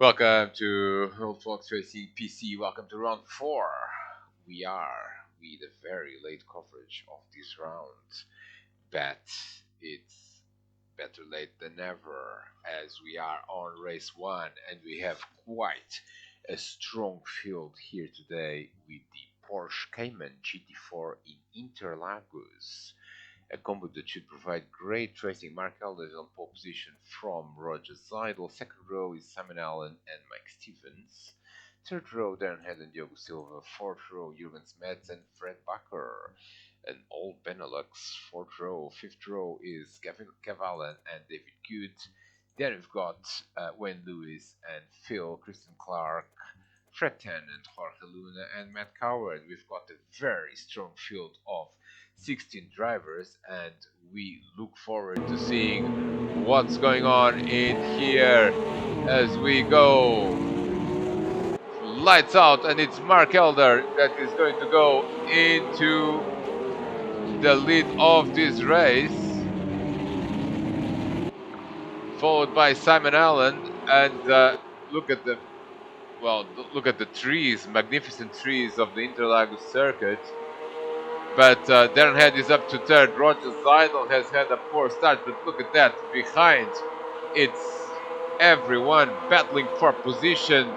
Welcome to Old Fox Racing PC. Welcome to round 4. We are with a very late coverage of this round, but it's better late than never as we are on race 1 and we have quite a strong field here today with the Porsche Cayman GT4 in Interlagos. A combo that should provide great racing. Mark Elder is on pole position from Roger Seidel. Second row is Simon Allen and Mike Stevens. Third row, Darren Head and Diogo Silva. Fourth row, Jurgen Smets and Fred Bakker. An old Benelux. Fourth row. Fifth row is Kevin Cavallen and David Good. Then we've got Wayne Lewis and Phil, Christian Clark, Fred Tennant, Jorge Luna and Matt Coward. We've got a very strong field of 16 drivers, and we look forward to seeing what's going on in here as we go. Lights out, and it's Mark Elder that is going to go into the lead of this race, followed by Simon Allen. And look at the trees, magnificent trees of the Interlagos circuit. But Darren Head is up to third. Roger Seidel has had a poor start, but look at that. Behind, it's everyone battling for position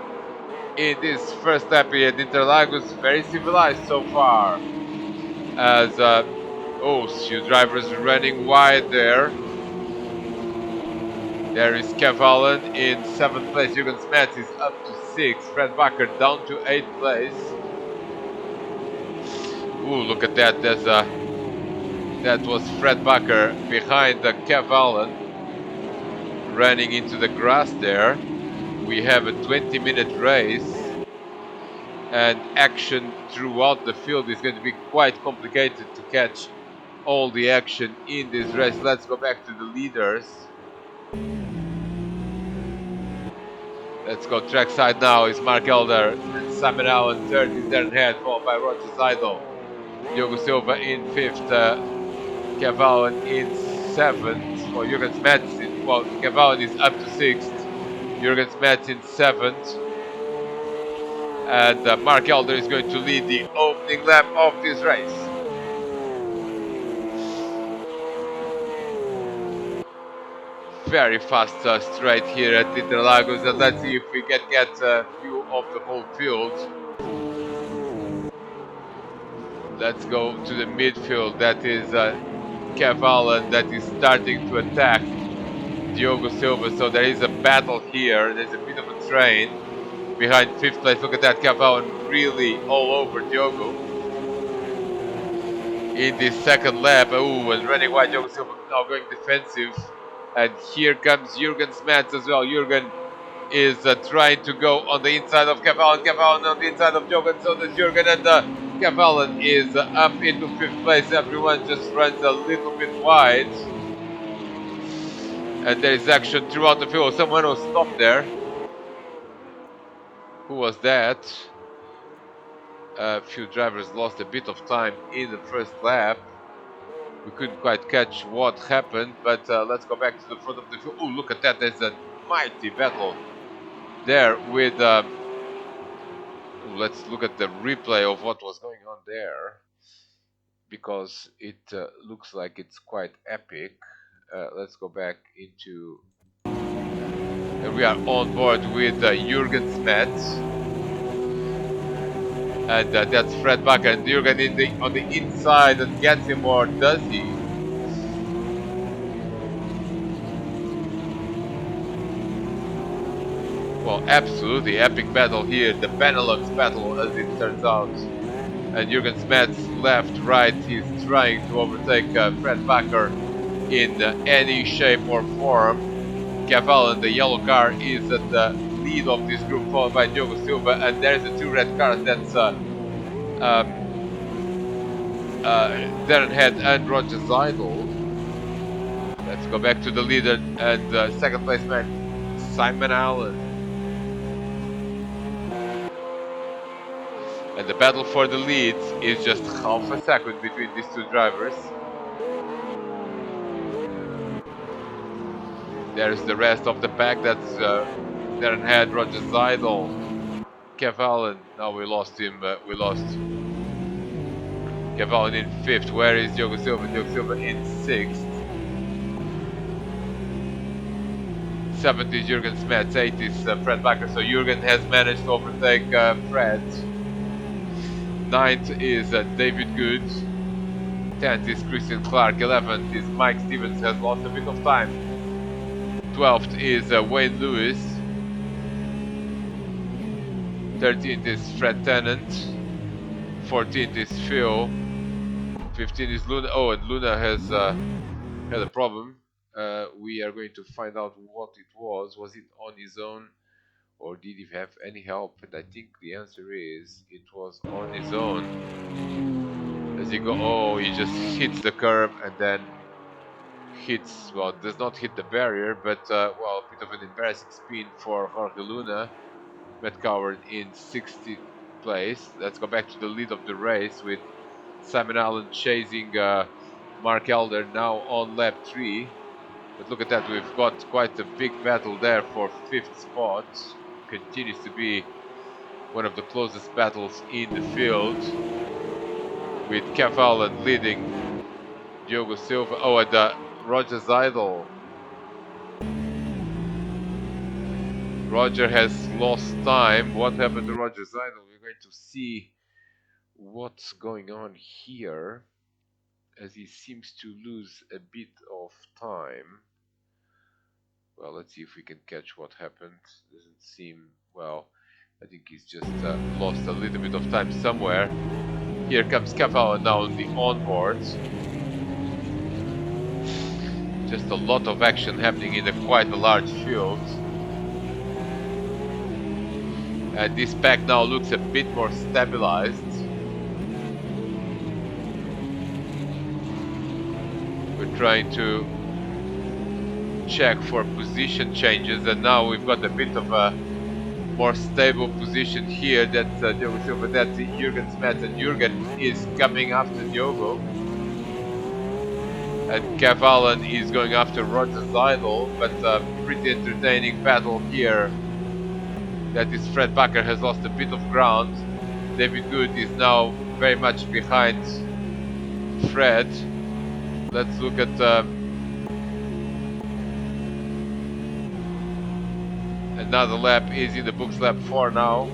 in this first lap here at Interlagos. Very civilized so far. As few drivers running wide there. There is Kev Allen in 7th place. Jurgen Smets is up to 6th. Fred Bakker down to 8th place. Ooh, look at that. That was Fred Bakker behind Kev Allen, running into the grass there. We have a 20-minute race, and action throughout the field is going to be quite complicated to catch all the action in this race. Let's go back to the leaders. Let's go trackside now. Is Mark Elder and Simon Allen. Third is Darren Head, followed by Roger Seidel. Diogo Silva in 5th. Kev Allen in 7th. Well, Jurgen Smets Kev Allen is up to 6th. Jurgen Smets in 7th. And Mark Elder is going to lead the opening lap of this race. Very fast straight here at Interlagos, and let's see if we can get a view of the whole field. Let's go to the midfield. That is Kev Allen that is starting to attack Diogo Silva. So there is a battle here. There's a bit of a train behind 5th place. Look at that, Kev Allen really all over Diogo in this second lap. Ooh, and running wide. Diogo Silva now going defensive. And here comes Jurgen Smets as well. Jurgen is trying to go on the inside of Kev Allen. Kev Allen on the inside of Jurgen. So does Jurgen, and Kev Allen is up into 5th place. Everyone just runs a little bit wide. And there is action throughout the field. Someone was stopped there. Who was that? A few drivers lost a bit of time in the first lap. We couldn't quite catch what happened, but let's go back to the front of the field. Oh, look at that. There's a mighty battle there with... let's look at the replay of what was going on there, because it looks like it's quite epic. Let's go back into... we are on board with Jurgen Smets. And that's Fred Bakker, and Jurgen on the inside and gets him, or does he? Well, absolutely epic battle here, the Benelux battle as it turns out. And Jurgen Smets left, right, he's trying to overtake Fred Bakker in any shape or form. Kev Allen, the yellow car, is at the lead of this group, followed by Diogo Silva, and there's the 2 red cars. That's Darren Head and Roger Seidel. Let's go back to the leader and second place man Simon Allen. And the battle for the leads is just half a second between these 2 drivers. There's the rest of the pack. That's Darren had Roger Seidel. Kev Allen. Now we lost him. We lost Kev Allen in 5th. Where is Diogo Silva? Diogo Silva in 6th. 7th is Jurgen Smets. 8th is Fred Bakker. So Jurgen has managed to overtake Fred. 9th is David Good. 10th is Christian Clark. 11th is Mike Stevens, has lost a bit of time. 12th is Wayne Lewis. 13th is Fred Tennant. 14th is Phil. 15th is Luna. Oh, and Luna has had a problem. We are going to find out what it was. Was it on his own, or did he have any help? And I think the answer is it was on his own. As he go, oh, he just hits the curb and then hits, well, does not hit the barrier, but well, a bit of an embarrassing spin for Jorge Luna. Matt Coward in 60th place. Let's go back to the lead of the race with Simon Allen chasing Mark Elder now on lap 3. But look at that, we've got quite a big battle there for 5th spot. Continues to be one of the closest battles in the field, with Kev Allen leading Diogo Silva. Oh, and Roger Seidel. Roger has lost time. What happened to Roger Seidel? We're going to see what's going on here, as he seems to lose a bit of time. Well, let's see if we can catch what happened. Doesn't seem, well, I think he's just lost a little bit of time somewhere. Here comes Cavalla now on the onboards. Just a lot of action happening in quite a large field. And this pack now looks a bit more stabilized. We're trying to check for position changes, and now we've got a bit of a more stable position here. That's Diogo Silva, that's Jurgen Smets, and Jurgen is coming after Diogo. And Kev Allen is going after Roger Seidel, but a pretty entertaining battle here. That is, Fred Bakker has lost a bit of ground. David Good is now very much behind Fred. Let's look at another lap is in the books, lap 4 now.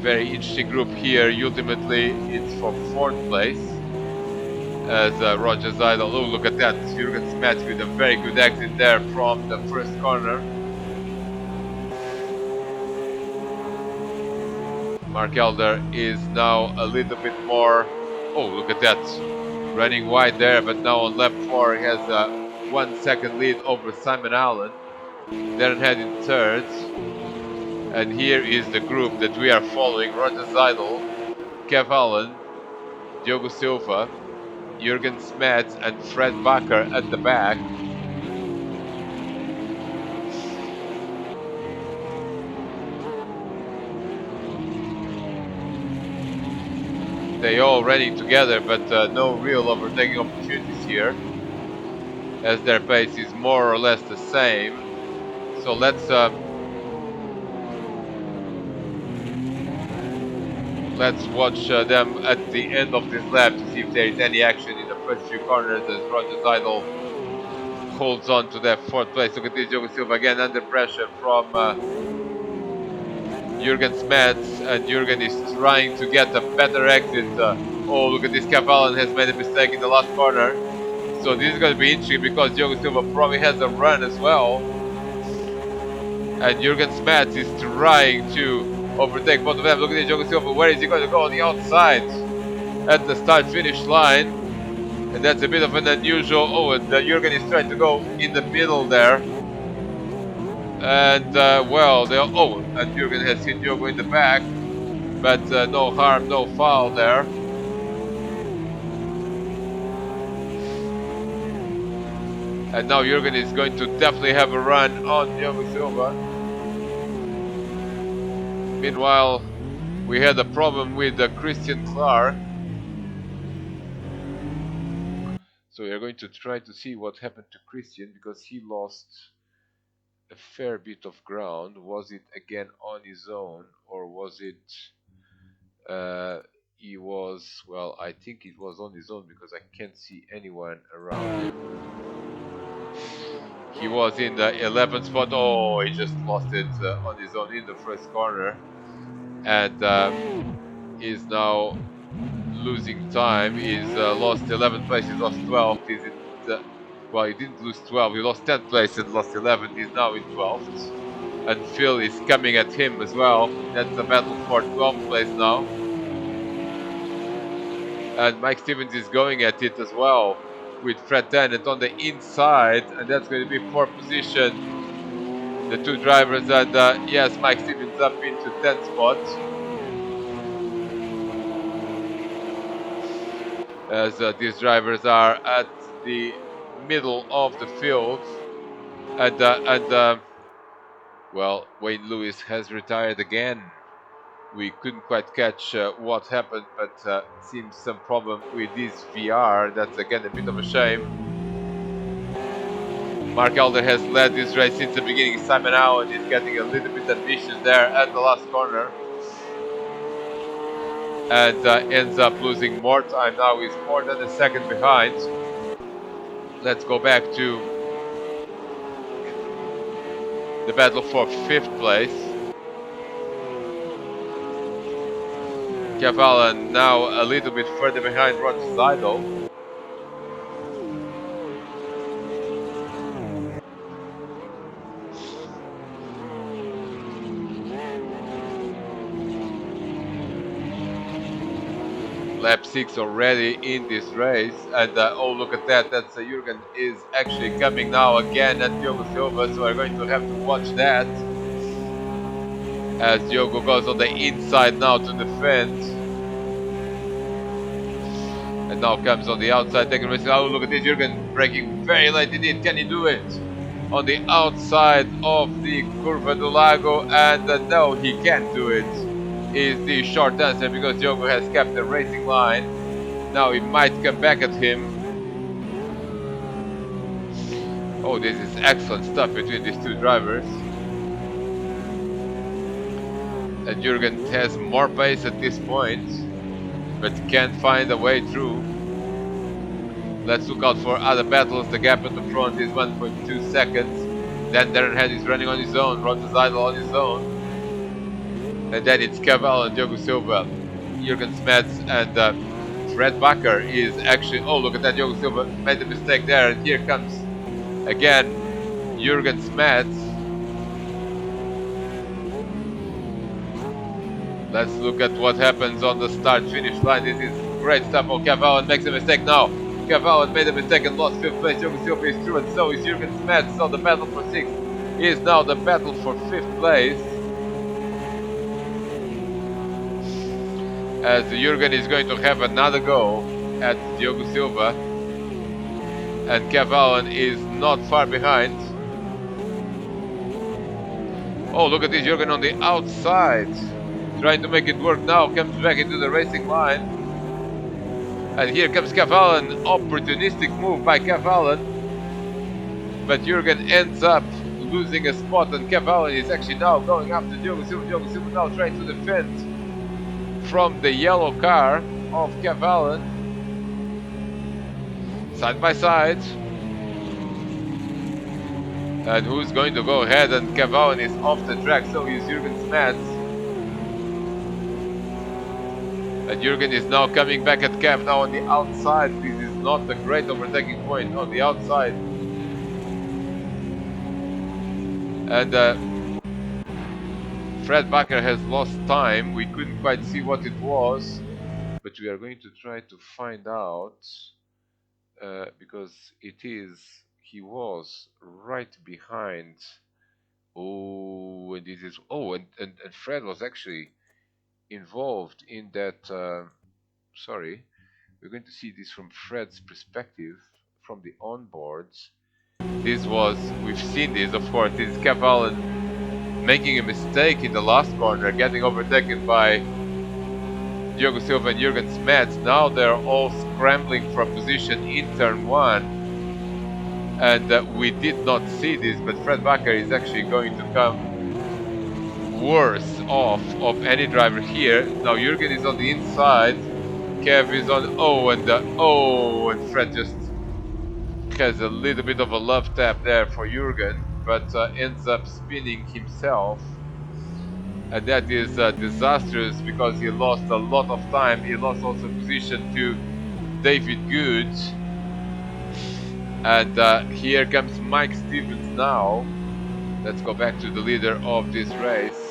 Very interesting group here. Ultimately, it's for 4th place. As Roger Seidel, oh, look at that, Jurgen Smets with a very good exit there from the first corner. Mark Elder is now a little bit more, oh, look at that, running wide there, but now on lap 4 he has a 1 second lead over Simon Allen. Darren Head in 3rd. And here is the group that we are following: Roger Seidel, Kev Allen, Diogo Silva, Jurgen Smets, and Fred Bakker at the back. They all running together, but no real overtaking opportunities here, as their pace is more or less the same. So let's watch them at the end of this lap to see if there is any action in the first few corners, as Roger Seidel holds on to that 4th place. Look at this, Diogo Silva again under pressure from Jurgen Smets, and Jurgen is trying to get a better exit. Oh, look at this, Kev Allen has made a mistake in the last corner. So this is going to be interesting, because Diogo Silva probably has a run as well. And Jurgen Smets is trying to overtake both of them. Look at this, Diogo Silva, where is he going to go? On the outside at the start-finish line. And that's a bit of an unusual, oh, and Jurgen is trying to go in the middle there. And well, oh, and Jurgen has hit Diogo in the back, but no harm, no foul there. And now Jurgen is going to definitely have a run on Diogo Silva. Meanwhile, we had a problem with Christian Clark. So we are going to try to see what happened to Christian, because he lost a fair bit of ground. Was it again on his own, or was it he was, well, I think it was on his own because I can't see anyone around him. He was in the 11th spot. Oh, he just lost it on his own in the first corner, and is now losing time. He's lost 11th place. He's lost 12th. He's in well, he didn't lose 12. He lost 10th place and lost 11th. He's now in 12th. And Phil is coming at him as well. That's a battle for 12th place now. And Mike Stevens is going at it as well with Fred Tennant on the inside. And that's going to be 4th position. The two drivers, and yes, Mike Stevens up into 10th spot. As these drivers are at the middle of the field. And well, Wayne Lewis has retired again. We couldn't quite catch what happened, but seems some problem with his VR. That's again a bit of a shame. Mark Elder has led this race since the beginning. Simon Allen is getting a little bit ambitious there at the last corner. And ends up losing more time now. He's more than a second behind. Let's go back to the battle for 5th place. Cavallan now a little bit further behind Roger Seidel. Lap 6 already in this race, and oh, look at that, that's Jürgen is actually coming now again at Diogo Silva, so we're going to have to watch that as Diogo goes on the inside now to defend, and now comes on the outside taking risk. Oh, look at this, Jürgen braking very late indeed. Can he do it on the outside of the Curva do Lago? And no, he can't do it, is the short answer, because Diogo has kept the racing line. Now he might come back at him. Oh, this is excellent stuff between these two drivers. And Jürgen has more pace at this point, but can't find a way through. Let's look out for other battles. The gap at the front is 1.2 seconds. Then Darren Head is running on his own. Roger Seidel on his own. And then it's Cavallo and Diogo Silva. Jürgen Smets and Fred Bakker is actually... Oh, look at that. Diogo Silva made a mistake there. And here comes again Jürgen Smets. Let's look at what happens on the start-finish line. This is great stuff. Oh, Cavallo makes a mistake now. Cavallo made a mistake and lost 5th place. Diogo Silva is through, and so is Jürgen Smets. So the battle for 6th is now the battle for 5th place. As Jürgen is going to have another go at Diogo Silva. And Cavallo is not far behind. Oh, look at this, Jürgen on the outside. Trying to make it work now, comes back into the racing line. And here comes Cavallo, opportunistic move by Cavallo. But Jürgen ends up losing a spot, and Cavallo is actually now going after Diogo Silva. Diogo Silva now trying to defend from the yellow car of Cavallo. Side by side. And who's going to go ahead? And Cavallo is off the track, so is Jürgen Smets. And Jürgen is now coming back at Cav now on the outside. This is not a great overtaking point on the outside. And Fred Bakker has lost time. We couldn't quite see what it was, but we are going to try to find out because he was right behind. Oh, and this is, oh, and Fred was actually involved in that. Sorry, we're going to see this from Fred's perspective, from the onboards. We've seen this, of course. This is Cavallo making a mistake in the last corner, getting overtaken by Diogo Silva and Jürgen Smets. Now they're all scrambling for a position in turn 1. And we did not see this, but Fred Vacker is actually going to come worse off of any driver here. Now Jürgen is on the inside, Kev is on and Fred just has a little bit of a love tap there for Jürgen, but ends up spinning himself. And that is disastrous because he lost a lot of time. He lost also position to David Good. And here comes Mike Stevens now. Let's go back to the leader of this race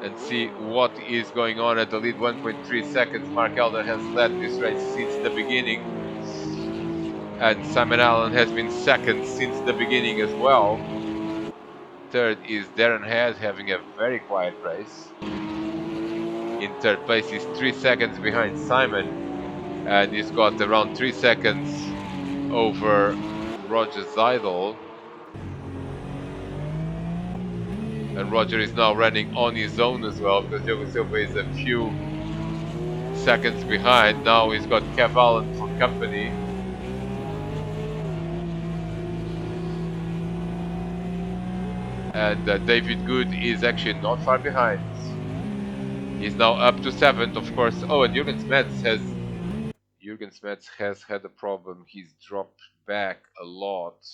and see what is going on at the lead. 1.3 seconds. Mark Elder has led this race since the beginning. And Simon Allen has been second since the beginning as well. Third is Darren Head, having a very quiet race. In third place is 3 seconds behind Simon, and he's got around 3 seconds over Roger Zeidel. And Roger is now running on his own as well, because Diogo Silva is a few seconds behind. Now he's got Kev Allen for company. And David Good is actually not far behind. He's now up to 7th, of course. Oh, and Jürgen Smets has had a problem. He's dropped back a lot,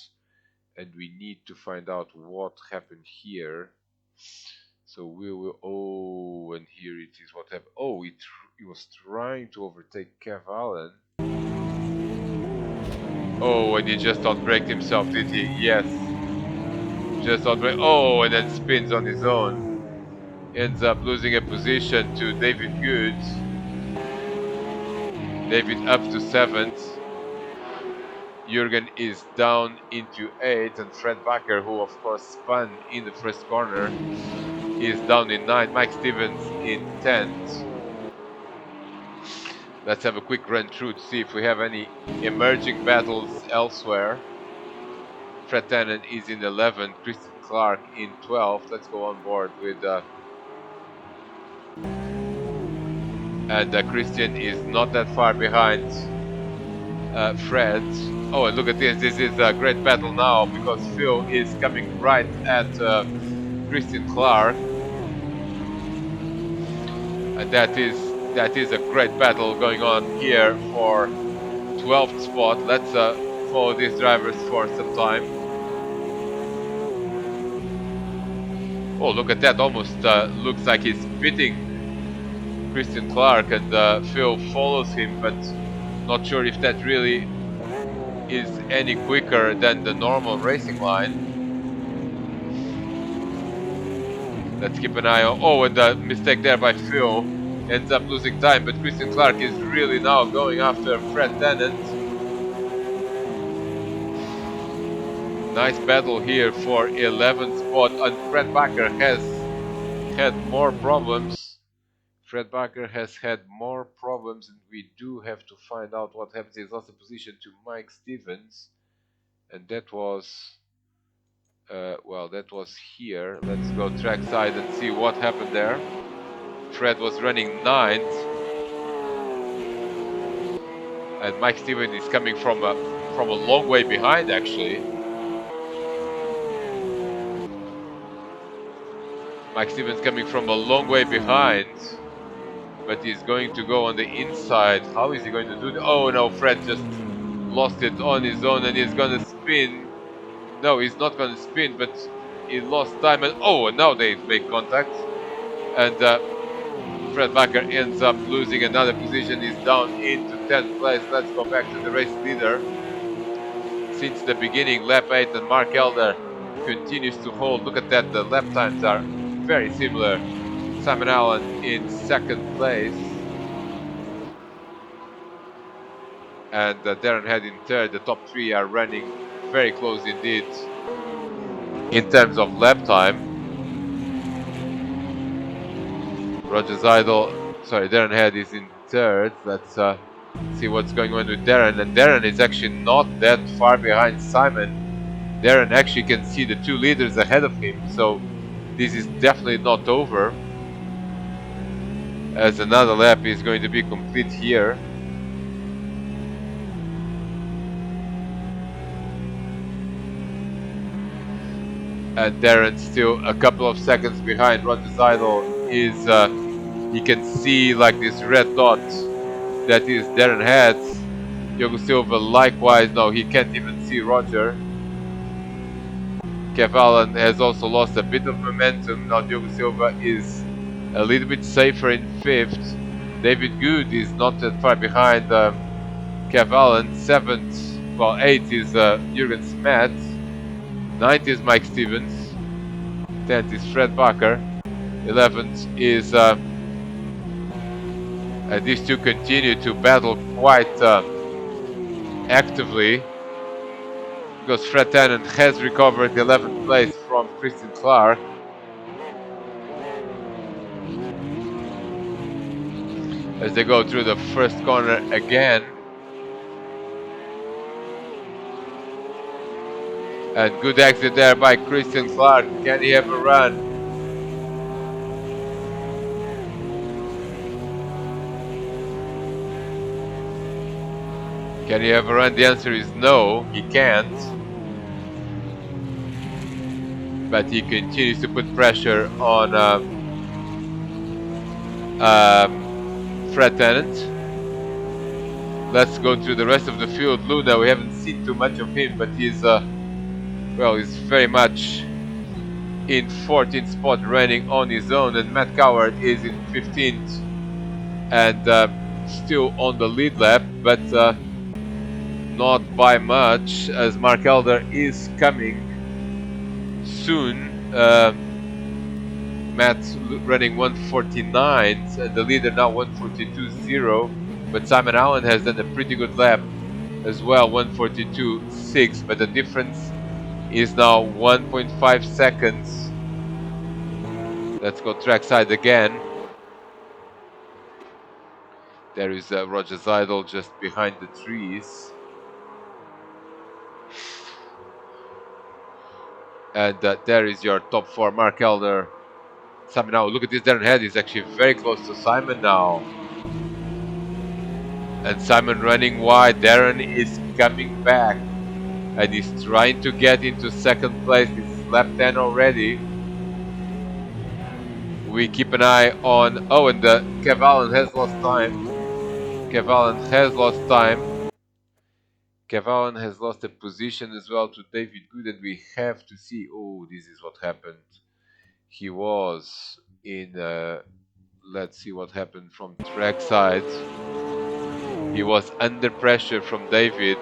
and we need to find out what happened here. So we will. Oh, and here it is. What happened? Oh, he was trying to overtake Kev Allen. Oh, and he just outbraked himself, did he? Yes. Just outbraked. Oh, and then spins on his own. Ends up losing a position to David Good. David up to 7th. Jürgen is down into 8th, and Fred Vacker, who of course spun in the first corner, is down in 9th. Mike Stevens in 10th. Let's have a quick run through to see if we have any emerging battles elsewhere. Fred Tannen is in 11th, Christian Clark in 12th. Let's go on board with and Christian is not that far behind Fred. Oh, and look at this. This is a great battle now because Phil is coming right at Christian Clark. And that is a great battle going on here for 12th spot. Let's follow these drivers for some time. Oh, look at that. Almost looks like he's pitting Christian Clark, and Phil follows him, but not sure if that really is any quicker than the normal racing line. Let's keep an eye on. Oh, and the mistake there by Phil ends up losing time, but Christian Clark is really now going after Fred Tennant. Nice battle here for 11th spot, and Fred Bakker has had more problems. Fred Bakker has had more problems, and we do have to find out what happened. He's lost the position to Mike Stevens, and that was well, that was here. Let's go trackside and see what happened there. Fred was running 9th, and Mike Stevens is coming from a long way behind, actually. Mike Stevens coming from a long way behind, but he's going to go on the inside. How is he going to do that? Oh no, Fred just lost it on his own, and he's going to spin. No, he's not going to spin, but he lost time. And oh, and now they make contact. And Fred Bakker ends up losing another position. He's down into 10th place. Let's go back to the race leader. Since the beginning, lap 8, and Mark Elder continues to hold. Look at that, the lap times are very similar. Simon Allen in 2nd place. And Darren Head in 3rd. The top 3 are running very close indeed in terms of lap time. Roger Zeidel, sorry, Darren Head is in 3rd. Let's see what's going on with Darren. And Darren is actually not that far behind Simon. Darren actually can see the 2 leaders ahead of him, so this is definitely not over, as another lap is going to be complete here. And Darren still a couple of seconds behind. Roger Seidel is, you can see like this red dot that is Darren heads. Diogo Silva likewise, no, he can't even see Roger. Kev Allen has also lost a bit of momentum. Now Diogo Silva is a little bit safer in 5th. David Good is not that far behind Kev Allen. 7th, well 8th is Jürgen Smet. 9th is Mike Stevens. 10th is Fred Bakker. 11th is these two continue to battle quite actively, because Fred Tannen has recovered the 11th place from Christian Clark. As they go through the first corner again. And good exit there by Christian Clark. Can he have a run? Can he have a run? The answer is no, he can't. But he continues to put pressure on Fred Tennant. Let's go through the rest of the field. Luna, we haven't seen too much of him, but he's well, he's very much in 14th spot running on his own, and Matt Coward is in 15th and still on the lead lap, but not by much, as Mark Elder is coming soon. Matt's running 149, and the leader now 142.0, but Simon Allen has done a pretty good lap as well, 142.6, but the difference is now 1.5 seconds. Let's go trackside again. There is Roger Seidel just behind the trees. And there is your top 4, Mark Elder. Simon now, look at this, Darren Head is actually very close to Simon now. And Simon running wide, Darren is coming back. And he's trying to get into 2nd place, it's lap 10 already. We keep an eye on, oh, and Kev Allen has lost time. Kev Allen has lost time. Kev Allen has lost a position as well to David Good, and we have to see, oh, this is what happened. He was in, let's see what happened from trackside. He was under pressure from David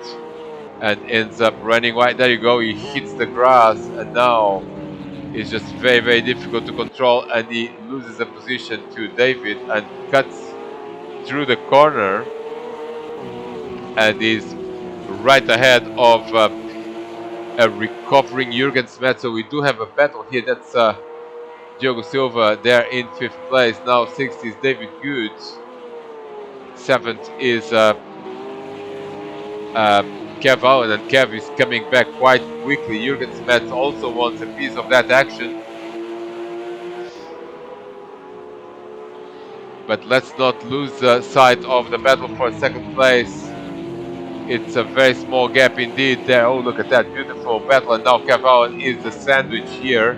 and ends up running wide. There you go, he hits the grass, and now it's just very, very difficult to control, and he loses a position to David and cuts through the corner and is right ahead of a recovering Jürgen Smet. So we do have a battle here. That's Diogo Silva there in 5th place. Now 6th is David Good. 7th is Kev Allen, and Kev is coming back quite quickly. Jürgen Smet also wants a piece of that action. But let's not lose sight of the battle for 2nd place. It's a very small gap indeed there. Oh, look at that beautiful battle. And now Kev Allen is the sandwich here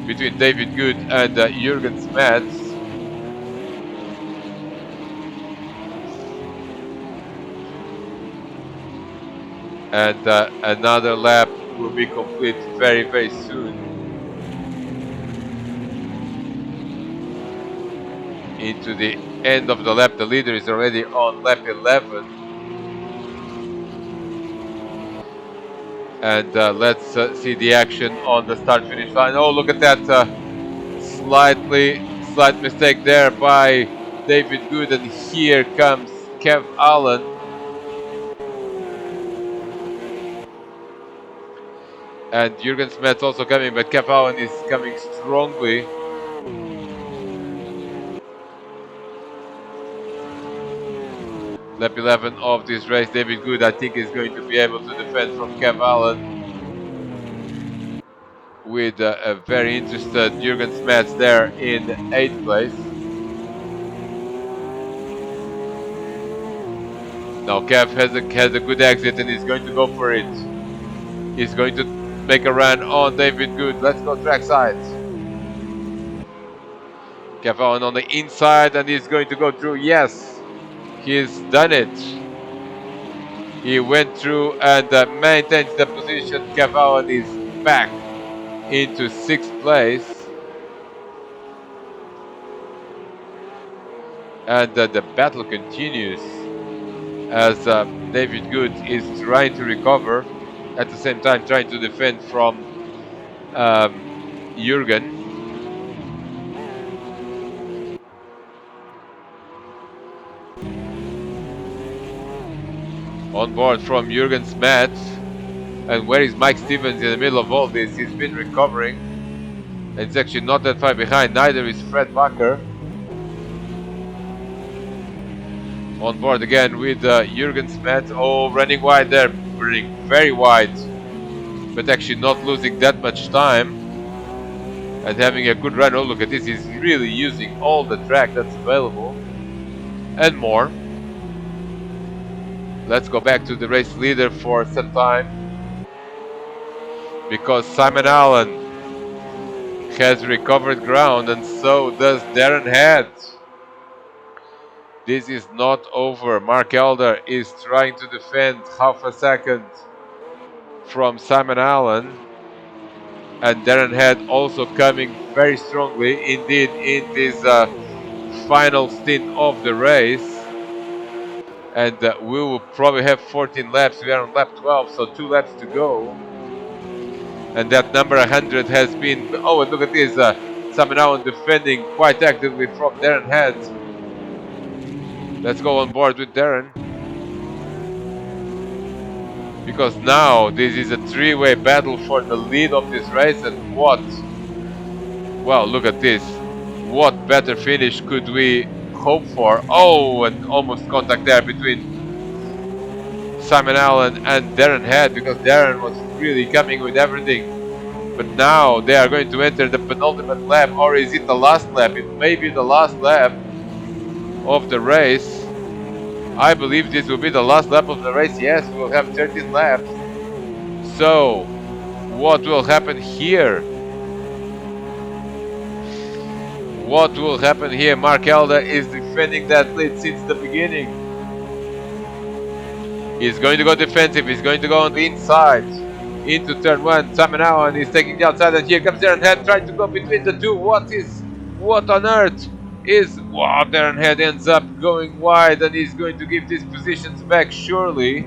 between David Good and Jürgen Smet. And another lap will be complete very, very soon. Into the end of the lap, the leader is already on lap 11. And let's see the action on the start-finish line. Oh, look at that slight mistake there by David Good, and here comes Kev Allen. And Jürgen Smet's also coming, but Kev Allen is coming strongly. Lap 11 of this race, David Good, I think, is going to be able to defend from Kev Allen, with a very interested Jürgen Smet there in 8th place. Now Kev has a good exit, and he's going to go for it. He's going to make a run on David Good. Let's go trackside. Cavan on the inside, and he's going to go through. Yes, he's done it. He went through and maintains the position. Cavan is back into 6th place. And the battle continues as David Good is trying to recover, at the same time trying to defend from Jürgen. On board from Jürgen's mat. And where is Mike Stevens in the middle of all this? He's been recovering. And it's actually not that far behind. Neither is Fred Bakker. On board again with Jürgen's mat. Oh, running wide there. Running very wide. But actually not losing that much time. And having a good run. Oh, look at this. He's really using all the track that's available. And more. Let's go back to the race leader for some time. Because Simon Allen has recovered ground, and so does Darren Head. This is not over. Mark Elder is trying to defend half a second from Simon Allen. And Darren Head also coming very strongly indeed in this final stint of the race. And we will probably have 14 laps. We are on lap 12, so 2 laps to go. And that number 100 has been... Oh, and look at this. Simon Allen defending quite actively from Darren Head. Let's go on board with Darren. Because now this is a 3-way battle for the lead of this race. And what... Well, look at this. What better finish could we hope for? Oh, and almost contact there between Simon Allen and Darren Head, because Darren was really coming with everything. But now they are going to enter the penultimate lap, or is it the last lap? It may be the last lap of the race. I believe this will be the last lap of the race. Yes, we'll have 13 laps. So, what will happen here? What will happen here? Mark Elder is defending that lead since the beginning. He's going to go defensive. He's going to go on the inside into turn 1. Simon Allen is taking the outside, and here comes Darren Head trying to go between the two. What on earth is... Wow, Darren Head ends up going wide, and he's going to give these positions back surely.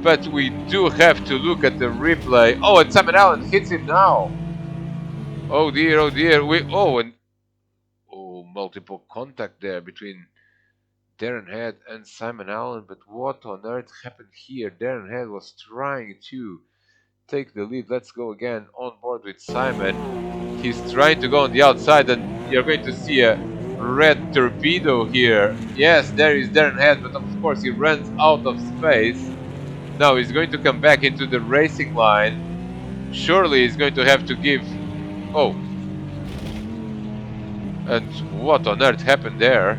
But we do have to look at the replay. Oh, and Simon Allen hits him now. Oh dear, oh dear. Multiple contact there between Darren Head and Simon Allen. But what on earth happened here? Darren Head was trying to take the lead. Let's go again on board with Simon. He's trying to go on the outside, and you're going to see a red torpedo here. Yes, there is Darren Head, but of course he runs out of space. Now he's going to come back into the racing line. Surely he's going to have to give... Oh. And what on earth happened there?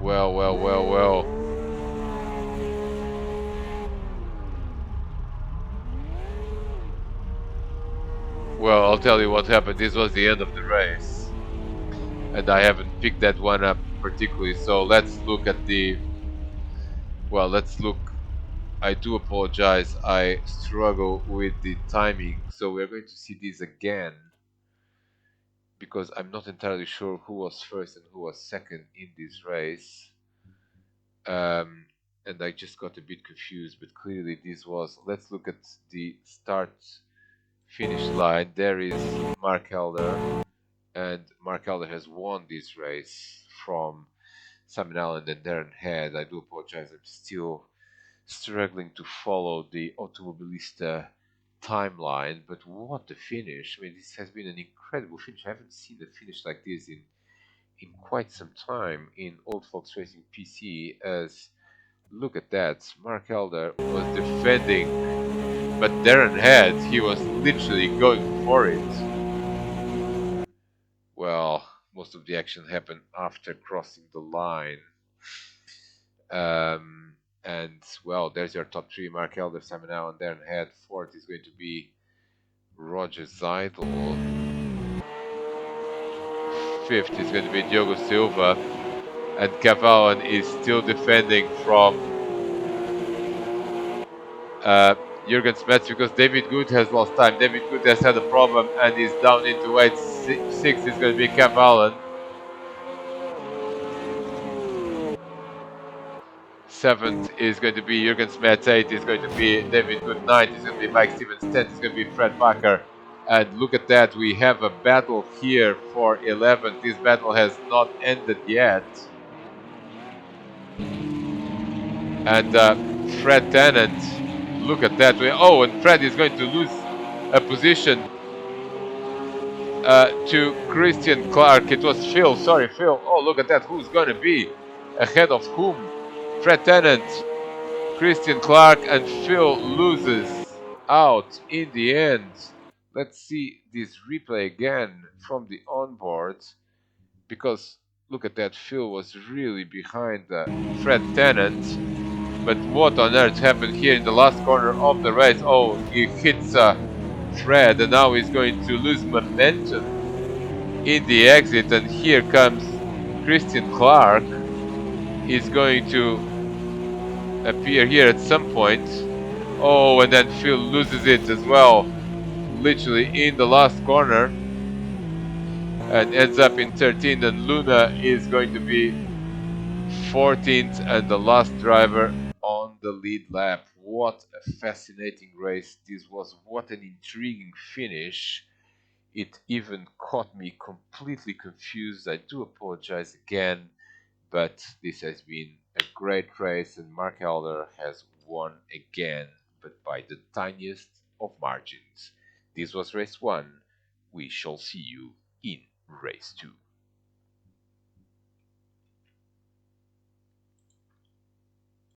Well. Well, I'll tell you what happened. This was the end of the race. And I haven't picked that one up particularly, so let's look at the... Well, let's look... I do apologize, I struggle with the timing, so we're going to see this again, because I'm not entirely sure who was first and who was second in this race. And I just got a bit confused, but clearly this was... Let's look at the start-finish line. There is Mark Elder, and Mark Elder has won this race from Simon Allen and Darren Head. I do apologize, I'm still struggling to follow the Automobilista timeline, but what a finish. I mean, this has been an incredible finish. I haven't seen a finish like this in quite some time in Old Fox Racing PC. As look at that, Mark Elder was defending But Darren had, he was literally going for it. Well, most of the action happened after crossing the line. And well, there's your top three: Mark Elder, Simon Allen, Darren Head. Fourth is going to be Roger Zeidel. Fifth is going to be Diogo Silva. And Cavallan is still defending from uh, Jurgen Smets because David Good has lost time. David Good has had a problem and is down into eight. Six is going to be Cavallan. Seventh is going to be Jurgen Smets. Eight is going to be David Good. Ninth is going to be Mike Stevens. 10th is going to be Fred Bakker. And look at that, we have a battle here for 11th. This battle has not ended yet. And Fred Tennant, look at that. Oh, and Fred is going to lose a position to Christian Clark. It was Phil, sorry, Phil. Oh, look at that. Who's going to be ahead of whom? Fred Tennant, Christian Clark, and Phil loses out in the end. Let's see this replay again from the onboard, because look at that. Phil was really behind Fred Tennant. But what on earth happened here in the last corner of the race? Oh, he hits Fred, and now he's going to lose momentum in the exit. And here comes Christian Clark. He's going to appear here at some point. Oh, and then Phil loses it as well, literally in the last corner, and ends up in 13th. And Luna is going to be 14th and the last driver on the lead lap. What a fascinating race this was. What an intriguing finish. It even caught me completely confused. I do apologize again, but this has been a great race and Mark Elder has won again, but by the tiniest of margins. This was race 1. We shall see you in race 2.